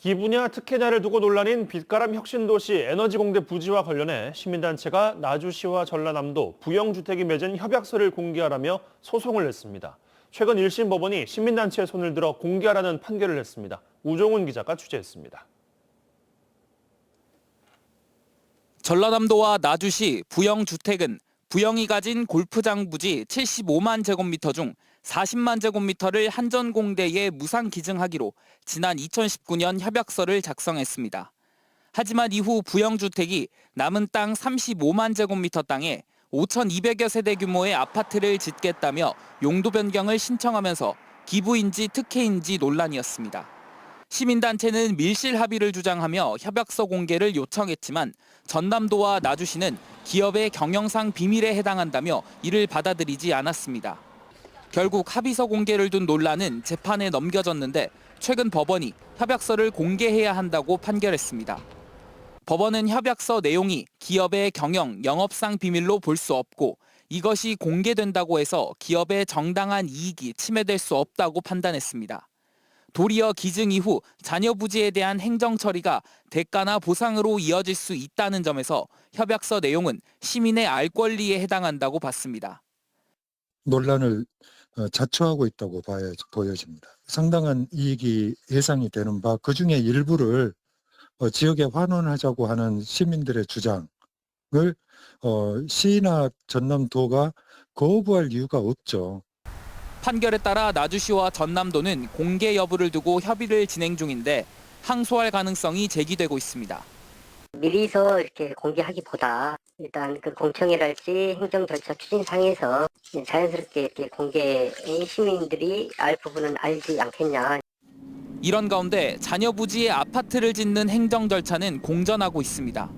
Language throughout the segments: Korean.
기부냐 특혜냐를 두고 논란인 빛가람 혁신도시 에너지공대 부지와 관련해 시민단체가 나주시와 전라남도 부영주택이 맺은 협약서를 공개하라며 소송을 냈습니다. 최근 1심 법원이 시민단체의 손을 들어 공개하라는 판결을 냈습니다. 우종훈 기자가 취재했습니다. 전라남도와 나주시 부영주택은 부영이 가진 골프장 부지 75만 제곱미터 중 40만 제곱미터를 한전공대에 무상 기증하기로 지난 2019년 협약서를 작성했습니다. 하지만 이후 부영주택이 남은 땅 35만 제곱미터 땅에 5,200여 세대 규모의 아파트를 짓겠다며 용도 변경을 신청하면서 기부인지 특혜인지 논란이었습니다. 시민단체는 밀실 합의를 주장하며 협약서 공개를 요청했지만 전남도와 나주시는 기업의 경영상 비밀에 해당한다며 이를 받아들이지 않았습니다. 결국 합의서 공개를 둔 논란은 재판에 넘겨졌는데 최근 법원이 협약서를 공개해야 한다고 판결했습니다. 법원은 협약서 내용이 기업의 경영, 영업상 비밀로 볼 수 없고 이것이 공개된다고 해서 기업의 정당한 이익이 침해될 수 없다고 판단했습니다. 도리어 기증 이후 자녀 부지에 대한 행정 처리가 대가나 보상으로 이어질 수 있다는 점에서 협약서 내용은 시민의 알 권리에 해당한다고 봤습니다. 논란을 자초하고 있다고 보여집니다. 상당한 이익이 예상이 되는 바 그중에 일부를 지역에 환원하자고 하는 시민들의 주장을 시나 전남도가 거부할 이유가 없죠. 판결에 따라 나주시와 전남도는 공개 여부를 두고 협의를 진행 중인데 항소할 가능성이 제기되고 있습니다. 미리서 이렇게 공개하기보다 일단 그 공청회랄지 행정 절차 추진상에서 자연스럽게 이렇게 공개 시민들이 알 부분은 알지 않겠냐. 이런 가운데 자녀 부지에 아파트를 짓는 행정 절차는 공전하고 있습니다.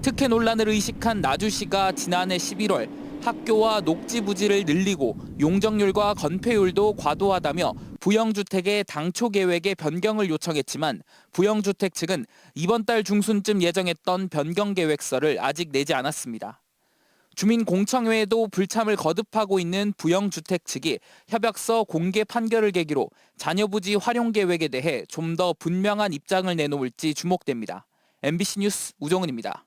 특혜 논란을 의식한 나주시가 지난해 11월 학교와 녹지 부지를 늘리고 용적률과 건폐율도 과도하다며 부영주택의 당초 계획의 변경을 요청했지만 부영주택 측은 이번 달 중순쯤 예정했던 변경 계획서를 아직 내지 않았습니다. 주민공청회에도 불참을 거듭하고 있는 부영주택 측이 협약서 공개 판결을 계기로 자녀 부지 활용 계획에 대해 좀 더 분명한 입장을 내놓을지 주목됩니다. MBC 뉴스 우종은입니다.